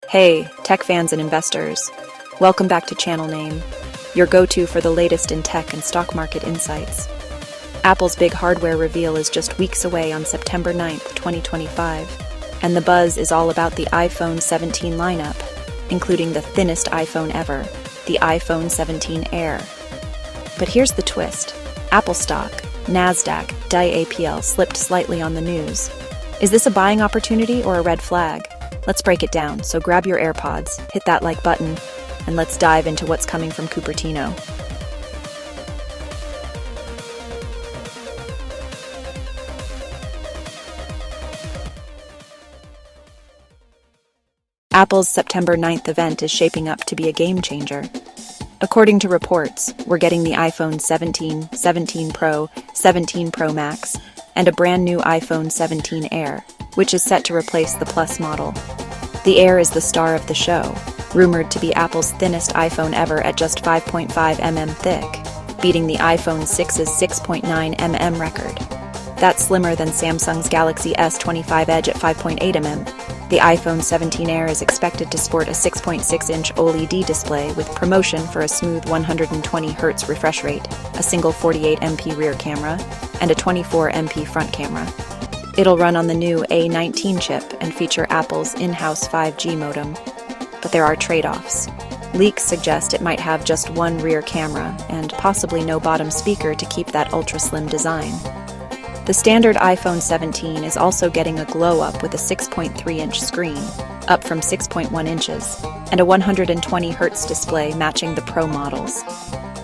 Hey, tech fans and investors. Welcome back to Channel Name, your go-to for the latest in tech and stock market insights. Apple's big hardware reveal is just weeks away on September 9th, 2025, and the buzz is all about the iPhone 17 lineup, including the thinnest iPhone ever, the iPhone 17 Air. But here's the twist. Apple stock, NASDAQ, AAPL slipped slightly on the news. Is this a buying opportunity or a red flag? Let's break it down, so grab your AirPods, hit that like button, and let's dive into what's coming from Cupertino. Apple's September 9th event is shaping up to be a game changer. According to reports, we're getting the iPhone 17, 17 Pro, 17 Pro Max, and a brand new iPhone 17 Air, which is set to replace the Plus model. The Air is the star of the show, rumored to be Apple's thinnest iPhone ever at just 5.5 mm thick, beating the iPhone 6's 6.9 mm record. That's slimmer than Samsung's Galaxy S25 Edge at 5.8 mm. The iPhone 17 Air is expected to sport a 6.6-inch OLED display with promotion for a smooth 120 Hz refresh rate, a single 48 MP rear camera, and a 24 MP front camera. It'll run on the new A19 chip and feature Apple's in-house 5G modem. But there are trade-offs. Leaks suggest it might have just one rear camera and possibly no bottom speaker to keep that ultra-slim design. The standard iPhone 17 is also getting a glow-up with a 6.3-inch screen, up from 6.1 inches, and a 120 Hz display matching the Pro models.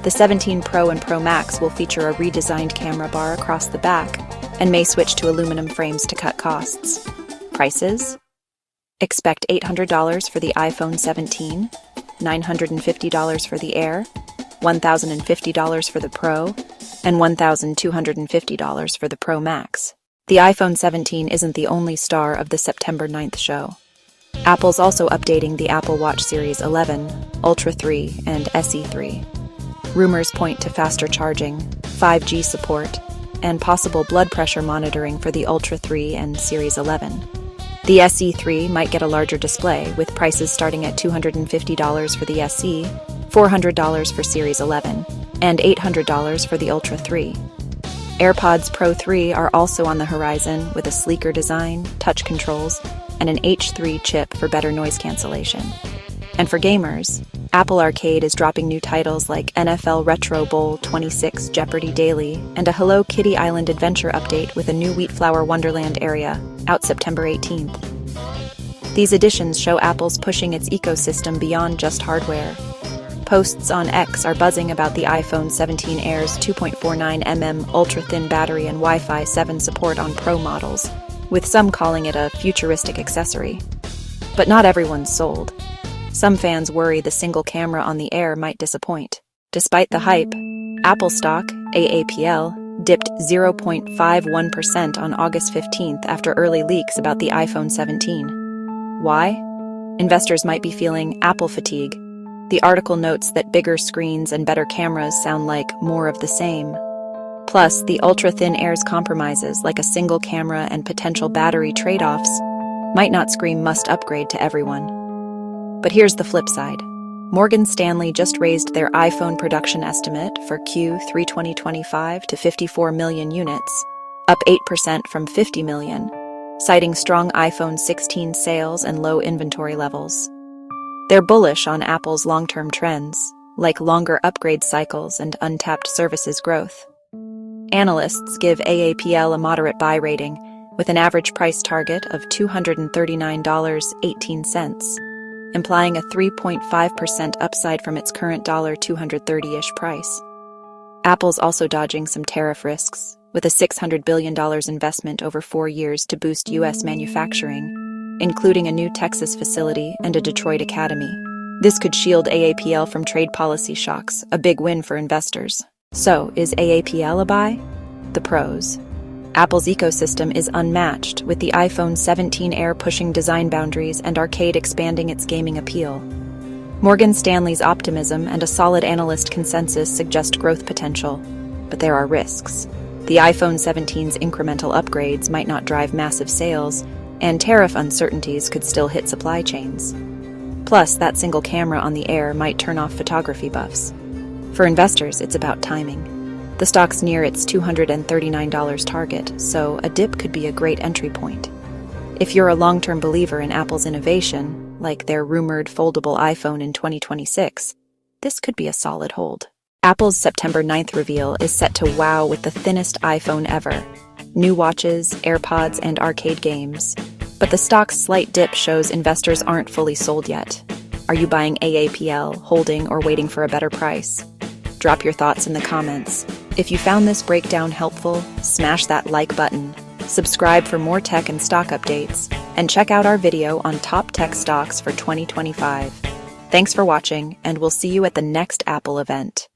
The 17 Pro and Pro Max will feature a redesigned camera bar across the back and may switch to aluminum frames to cut costs. Prices? Expect $800 for the iPhone 17, $950 for the Air, $1,050 for the Pro, and $1,250 for the Pro Max. The iPhone 17 isn't the only star of the September 9th show. Apple's also updating the Apple Watch Series 11, Ultra 3, and SE 3. Rumors point to faster charging, 5G support, and possible blood pressure monitoring for the Ultra 3 and Series 11. The SE 3 might get a larger display, with prices starting at $250 for the SE, $400 for Series 11, and $800 for the Ultra 3. AirPods Pro 3 are also on the horizon with a sleeker design, touch controls, and an H3 chip for better noise cancellation. And for gamers, Apple Arcade is dropping new titles like NFL Retro Bowl 26 Jeopardy Daily and a Hello Kitty Island Adventure update with a new Wheatflower Wonderland area, out September 18th. These additions show Apple's pushing its ecosystem beyond just hardware. Posts on X are buzzing about the iPhone 17 Air's 2.49 mm ultra-thin battery and Wi-Fi 7 support on Pro models, with some calling it a futuristic accessory. But not everyone's sold. Some fans worry the single camera on the Air might disappoint. Despite the hype, Apple stock, AAPL, dipped 0.51% on August 15th after early leaks about the iPhone 17. Why? Investors might be feeling Apple fatigue. The article notes that bigger screens and better cameras sound like more of the same. Plus, the ultra-thin Air's compromises, like a single camera and potential battery trade-offs, might not scream must upgrade to everyone. But here's the flip side. Morgan Stanley just raised their iPhone production estimate for Q3 2025 to 54 million units, up 8% from 50 million, citing strong iPhone 16 sales and low inventory levels. They're bullish on Apple's long-term trends, like longer upgrade cycles and untapped services growth. Analysts give AAPL a moderate buy rating, with an average price target of $239.18. Implying a 3.5% upside from its current $230-ish price. Apple's also dodging some tariff risks, with a $600 billion investment over 4 years to boost U.S. manufacturing, including a new Texas facility and a Detroit academy. This could shield AAPL from trade policy shocks, a big win for investors. So, is AAPL a buy? The pros. Apple's ecosystem is unmatched, with the iPhone 17 Air pushing design boundaries and Arcade expanding its gaming appeal. Morgan Stanley's optimism and a solid analyst consensus suggest growth potential, but there are risks. The iPhone 17's incremental upgrades might not drive massive sales, and tariff uncertainties could still hit supply chains. Plus, that single camera on the Air might turn off photography buffs. For investors, it's about timing. The stock's near its $239 target, so a dip could be a great entry point. If you're a long-term believer in Apple's innovation, like their rumored foldable iPhone in 2026, this could be a solid hold. Apple's September 9th reveal is set to wow with the thinnest iPhone ever. New watches, AirPods, and arcade games. But the stock's slight dip shows investors aren't fully sold yet. Are you buying AAPL, holding, or waiting for a better price? Drop your thoughts in the comments. If you found this breakdown helpful, smash that like button, subscribe for more tech and stock updates, and check out our video on top tech stocks for 2025. Thanks for watching, and we'll see you at the next Apple event.